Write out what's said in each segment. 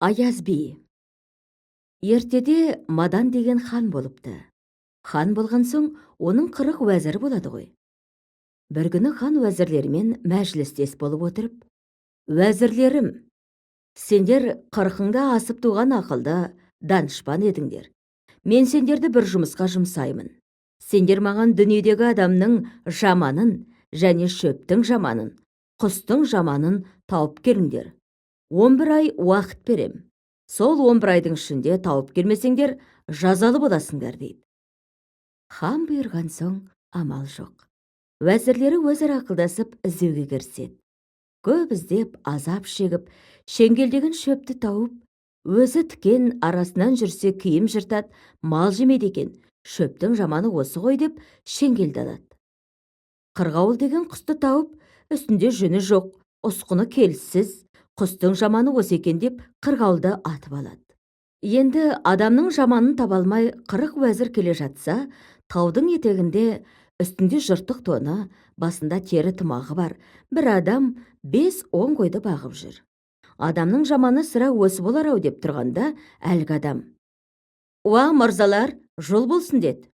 Аяз би. Ертеде Мадан деген хан болыпты. Хан болған соң, оның 40 уәзірі болады ғой. Бір күні хан уәзірлерімен мәжілістес болып отырып, «Уәзірлерім, сендер 40-ыңда асып туған ақылды, данышпан едіңдер. Мен сендерді бір жұмысқа жұмсаймын. Сендер маған дүниедегі адамның жаманын және шөптің жаманын, құстың жаманын тауып келіңдер. 11 ай уақыт берем. Сол 11 айдың ішінде тауып келмесеңдер, жазалы боласыңдар» дейді. Хан бұйырған соң амал жоқ. Уәзірлері өзара ақылдасып іздеуге кіріседі. Көп іздеп, азап шегіп, шеңгелдеген шөпті тауып, өзі тікен арасынан жүрсе киім жыртады, мал жемейді екен. Шөптің жаманы осы ғой деп шеңгелді алады. Қырғауыл деген құсты тауып, үстінде жүні жоқ, ұсқыны келіссіз, құстың жаманы осы екен деп қырғауылды атып алады. Енді адамның жаманын таба алмай 40 уәзір келе жатса, таудың етегінде үстінде жыртық тоны, басында тері тымағы бар бір адам 5-10 қойды бағып жүр. Адамның жаманы сірә осы болар-ау деп тұрғанда, әлгі адам: «Уа мырзалар, жол болсын» деді.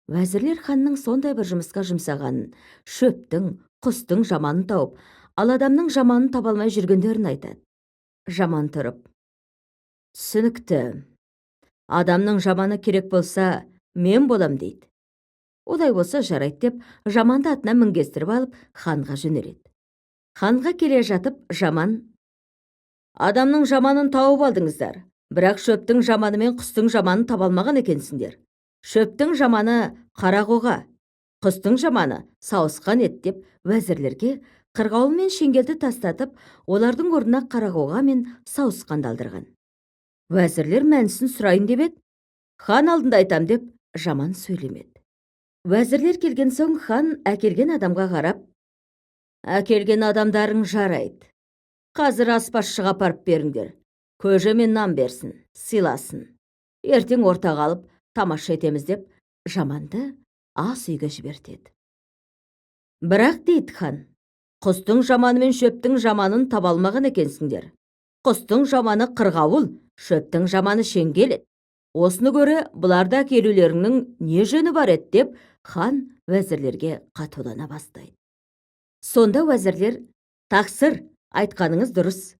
Уәзірлер ханның сондай бір жұмысқа жұмсағанын, шөптің, құстың жаманын тауып, ал адамның жаманын таба алмай жүргендерін айтады. Жаман тұрып: «Түсінікті. Адамның жаманы керек болса, мен болам» дейді. Олай болса жарайды деп, жаманды атына мінгестіріп алып, ханға жөнеледі. Ханға келе жатып, жаман: «Адамның жаманын тауып алдыңыздар, бірақ шөптің жаманы мен құстың жаманын таба алмаған екенсіңдер. Шөптің жаманы қарақоға, құстың жаманы сауысқан ет» деп уәзірлерге қырғауыл мен шеңгелді тастатып, олардың орнына қарақоға мен сауысқанды алдырған. Уәзірлер мәнісін сұрайын деп еді, хан алдында айтам деп жаман сөйлемеді. Уәзірлер келген соң, хан әкелген адамға қарап: «Әкелген адамдарың жарайды. Қазір аспазшыға апарып беріңдер. Көже мен нан берсін, сыйласын. Ертең ортаға алып тамаша етеміз» деп жаманды ас үйге жібертеді. «Бірақ» дейді хан, «құстың жаманы мен шөптің жаманын таба алмаған екенсіңдер. Құстың жаманы қырғауыл, шөптің жаманы шеңгел еді. Осыны көре, бұларды әкелулеріңнің не жөні бар еді» деп хан уәзірлерге қатулана бастайды. Сонда уәзірлер: «Тақсыр, айтқаныңыз дұрыс.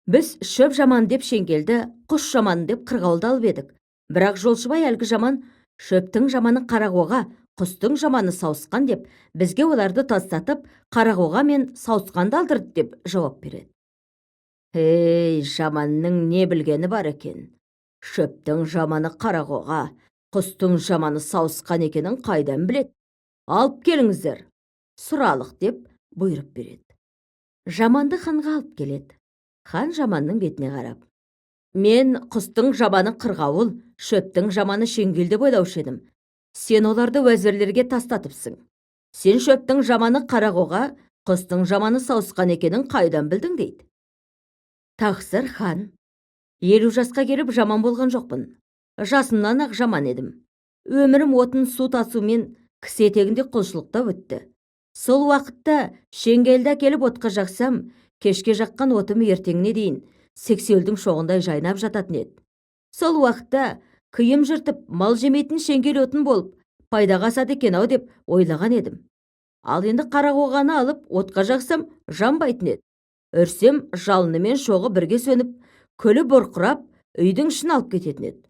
Біз шөп жаман деп шеңгелді, құс жаман деп қырғауылды алып едік. Бірақ жолшыбай әлгі жаман, шөптің жаманы қарақоға, құстың жаманы сауысқан деп, бізге оларды тастатып, қарақоға мен сауысқанды алдырды» деп жауап береді. «Ей, жаманның не білгені бар екен? Шөптің жаманы қарақоға, құстың жаманы сауысқан екенін қайдан біледі? Алып келіңіздер, сұралық» деп бұйырып береді. Жаманды ханға алып келеді. Хан жаманның бетіне қарап: «Мен құстың жаманы қырғауыл, шөптің жаманы шеңгел деп ойлаушы едім. Сен оларды уәзірлерге тастатыпсың. Сен шөптің жаманы қарақоға, құстың жаманы сауысқан екенін қайдан білдің» дейді. Тақсыр хан: «50 жасқа келіп жаман болған жоқпын. Жасымнан ақ жаман едім. Өмірім отын су тасумен кісі етегінде құлшылықта өтті. Сол уақытта шеңгелді әкеліп отқа жақсам, кешке жаққан отым ертеңіне дейін сексеуілдің шоғындай жайнап жататын еді. Сол уақытта киім жыртып, мал жемейтін шеңгел отын болып, пайдаға асады екен-ау деп ойлаған едім. Ал енді қарақоғаны алып отқа жақсам, жанбайтын еді. Үрсем, жалыны мен шоғы бірге сөніп, күлі бұрқырап, үйдің ішін алып кететін еді.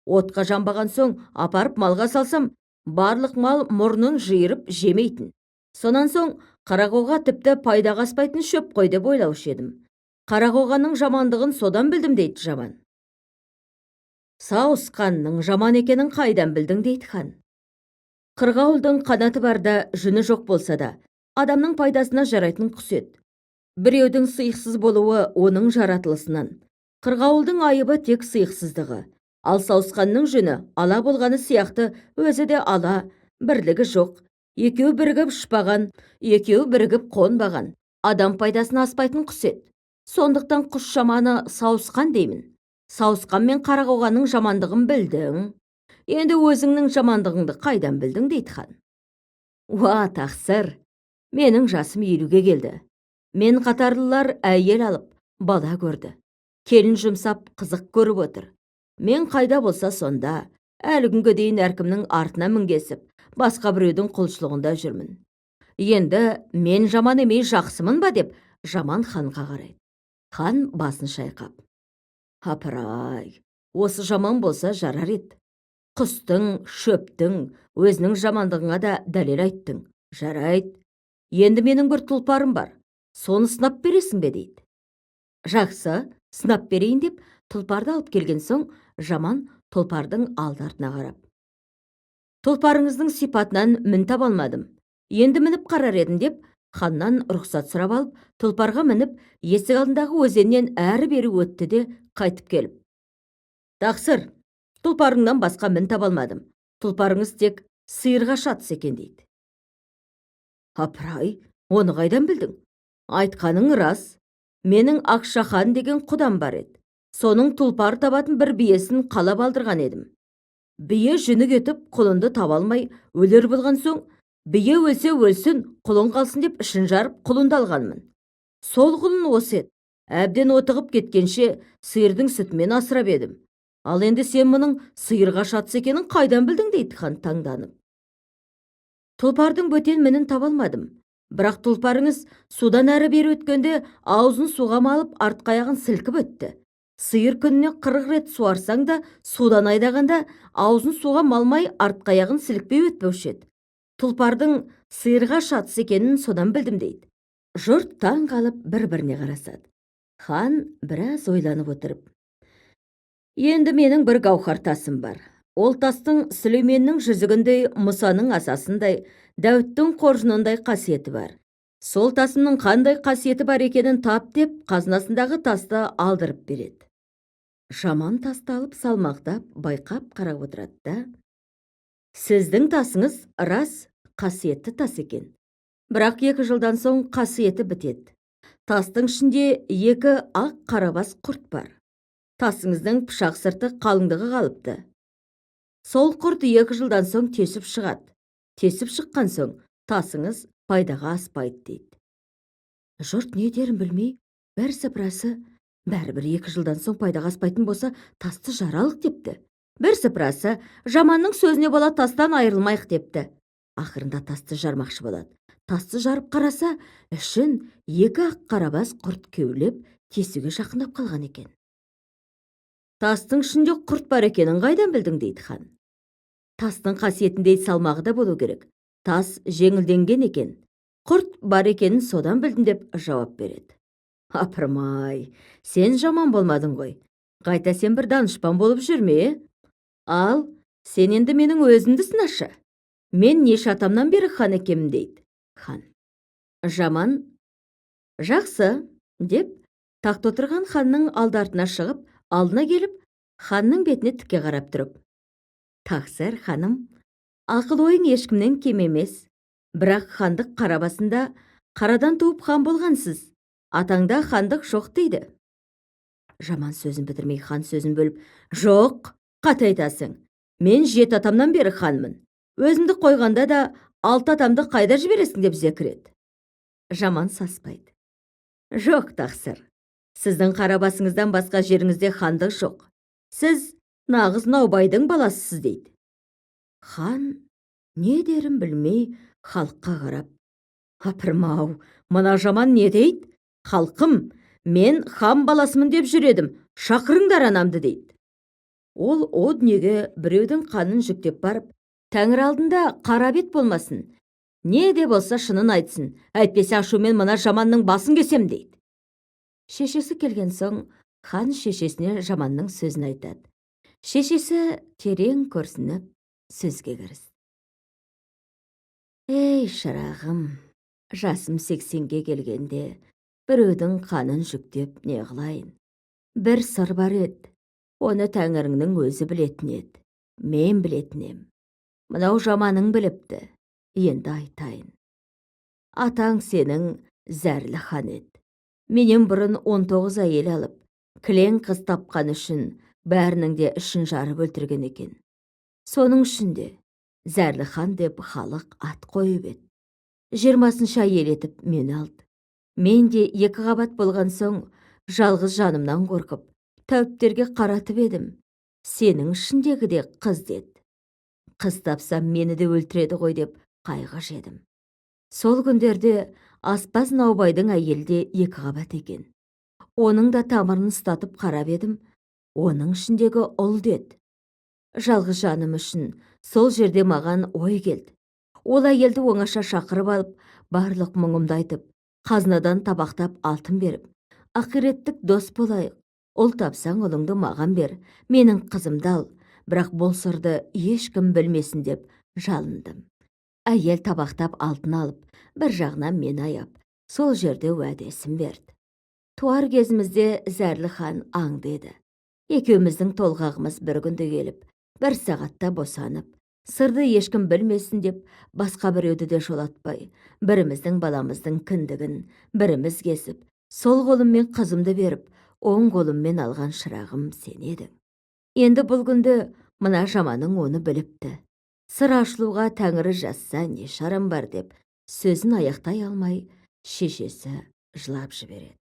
Отқа жанбаған соң апарып малға салсам, барлық мал мұрнын жиырып жемейтін. Сонан соң қарақоға тіпті пайдаға аспайтын шөп қой деп ойлаушы едім. Қарақоғаның жамандығын содан білдім» дейді жаман. «Сауысқанның жаман екенін қайдан білдің» дейді хан. «Қырғауылдың қанаты барда, жүні жоқ болса да, адамның пайдасына жарайтын құс еді. Біреудің сыйықсыз болуы оның жаратылысынан. Қырғауылдың айыбы тек сыйықсыздығы, ал сауысқанның жүні ала болғаны сияқты өзі де ала, бірлігі жоқ. Екеу бірігіп ұшпаған, екеу бірігіп қонбаған, адам пайдасына аспайтын құс еді. Сондықтан құс жаманы сауысқан деймін. Сауысқан мен қарақоғаның жамандығын білдің. Енді өзіңнің жамандығыңды қайдан білдің» дейді хан. «Уа тақсыр, менің жасым 50-ге келді. Мен қатарлылар әйел алып, бала көрді. келін жұмсап қызық көріп отыр. Мен қайда болса сонда, әлі күнге дейін әркімнің артына мінгесіп, басқа біреудің құлшылығында жүрмін. Енді мен жаман емес жақсымын ба деп, Жаман ханға қарайды. Хан басын шайқап: апырай, осы жаман болса жарар еді. Құстың, шөптің, өзінің жамандығыңа да дәлел айттың. Жарайды. Енді менің бір тұлпарым бар. Соны сынап бересің бе дейді. Жақсы, сынап берейін деп, тұлпарды алып келген соң, Жаман тұлпардың алды-артына қарап: тұлпарыңыздың сипатынан мін таба алмадым. Енді мініп қарар едім деп, ханнан рұқсат сұрап алып, тұлпарға мініп, есік алдындағы өзеннен әрі-бері өтті де қайтып келіп: тақсыр, тұлпарыңнан басқа мін таба алмадым. Тұлпарыңыз тек сиырға шатыс екен дейді. Апырай, оны қайдан білдің? Айтқаның рас. Менің Ақшахан деген құдам бар еді. Соның тұлпар табатын бір биесін қалап алдырған едім. Бие жүні кетіп, құлынды таба алмай өлер болған соң, бие өлсе өлсін, құлын қалсын деп ішін жарып, құлынды алғанмын. Сол құлын осы еді. Әбден отығып кеткенше сиырдың сүтімен асырап едім. Ал енді сен мұның сиырға шатыс екенін қайдан білдің дейді хан таңданып. Тұлпардың бөтен мінін таба алмадым. Бірақ тұлпарыңыз судан әрі бері өткенде аузын суға малып, артқы аяғын сілкіп өтті. Сиыр күніне 40 рет суарсаң да, судан айдағанда аузын суға малмай, артқы аяғын сілікпей өтпеуші еді. Тұлпардың сиырға шатыс екенін содан білдім дейді. Жұрт таң қалып бір-біріне қарасады. Хан біраз ойланып отырып: енді менің бір гауһар тасым бар. Ол тастың Сүлейменнің жүзігіндей, Мұсаның асасындай, Дәуіттің қоржынындай қасиеті бар. Сол тасымның қандай қасиеті бар екенін тап деп, қазынасындағы тасты алдырып береді. Жаман тасты алып салмақтап, байқап қарап отырады да: сіздің тасыңыз рас қасиетті тас екен. Бірақ 2 жылдан соң қасиеті бітеді. Тастың ішінде 2 ақ қарабас құрт бар. Тасыңыздың пышақ сырты қалыңдығы қалыпты. Сол құрт 2 жылдан соң тесіп шығады. Тесіп шыққан соң тасыңыз пайдаға аспайды дейді. Жұрт не дерін білмей, бірсыпырасы, бәрібір 2 жылдан соң пайдаға аспайтын болса, тасты жаралық депті. Бірсыпырасы, жаманның сөзіне бола тастан айырылмайық депті. Ақырында тасты жармақшы болады. Тасты жарып қараса, ішін 2 ақ қарабас құрт кеулеп, тесуге жақындап қалған екен. Тастың ішінде құрт бар екенін қайдан білдің дейді хан. Тастың қасиетіндей салмағы да болу керек. Тас жеңілденген екен. Құрт бар екенін содан білдім деп жауап береді. Апырмай, сен жаман болмадың ғой. Қайта сен бір данышпан болып жүрме? Ал, сен енді менің өзімді сынашы. Мен неше атамнан бері хан екемін дейді хан. Жаман: жақсы деп, тақта отырған ханның алды-артына шығып, алдына келіп, ханның бетіне тіке қарап тұрып: тақсыр ханым, ақыл ойың ешкімнен кем емес. Бірақ хандық қарабасында қарадан туып хан болғансыз. Атаңда хандық жоқ дейді. Жаман сөзін бітірмей, хан сөзін бөліп: жоқ, қате айтасың. Мен 7 атамнан бері ханмын. Өзімді қойғанда да 6 атамды қайда жібересің деп зекіреді. Жаман саспайды: жоқ тақсыр, сіздің қарабасыңыздан басқа жеріңізде хандық жоқ. Сіз нағыз наубайдың баласысыз дейді. Хан не дерін білмей халыққа қарап: апырмау, мына жаман не дейді? Халқым, мен хан баласымын деп жүредім, шақырыңдар анамды дейді. Ол о дүниеге біреудің қанын жүктеп барып, Тәңір алдында қара бет болмасын. Не де болса шынын айтсын, әйтпесе ашумен мына жаманның басын кесем дейді. Шешесі келген соң, хан шешесіне жаманның сөзін айтады. Шешесі терең көрсініп, сөзге кірісті. Ей шырағым, жасым 80-ге келгенде, біреудің қанын жүктеп не қылайын? Бір сыр бар еді, оны Тәңіріңнің өзі білетін еді. Мен білетін ем. Мынау жаманың біліпті, енді айтайын. Атаң сенің зәрлі хан еді. Менен бұрын 19 әйел алып, кілең қыз тапқан үшін бәрінің де ішін жарып өлтірген екен. Соның ішінде зәрлі хан деп халық ат қойып еді. 20-шы әйел етіп мені алды. Мен де 2 қабат болған соң, жалғыз жанымнан қорқып, тәуіптерге қаратып едім. Сенің ішіндегі де қыз деді. Қыз тапсам мені де өлтіреді ғой деп қайғы жедім. Сол күндерде аспаз Наубайдың әйелі де 2 қабат екен. Оның да тамырын ұстатып қарап едім. Оның ішіндегі ұл деді. Жалғыз жаным үшін сол жерде маған ой келді. Ол әйелді оңаша шақырып алып, барлық мұңымды айтып, қазынадан табақтап алтын беріп, ақиреттік дос болайық. Ұл тапсаң ұлыңды маған бер, менің қызымды ал, бірақ бұл сырды ешкім білмесін деп жалындым. Әйел табақтап алтын алып, бір жағынан мені аяп, сол жерде уәдесін берді. Туар кезімізде Зәрлі хан аңды еді. Екеуміздің толғағымыз бір күнде келіп, бір сағатта босанып, сырды ешкім білмесін деп, басқа біреуді де жолатпай, біріміздің баламыздың кіндігін біріміз кесіп, сол қолыммен қызымды беріп, оң қолыммен алған шырағым сен едің. Енді бұл күнді мына жаманың оны біліпті. Сыр ашылуға Тәңірі жазса не шарам бар деп, сөзін аяқтай алмай, шешесі жылап жібереді.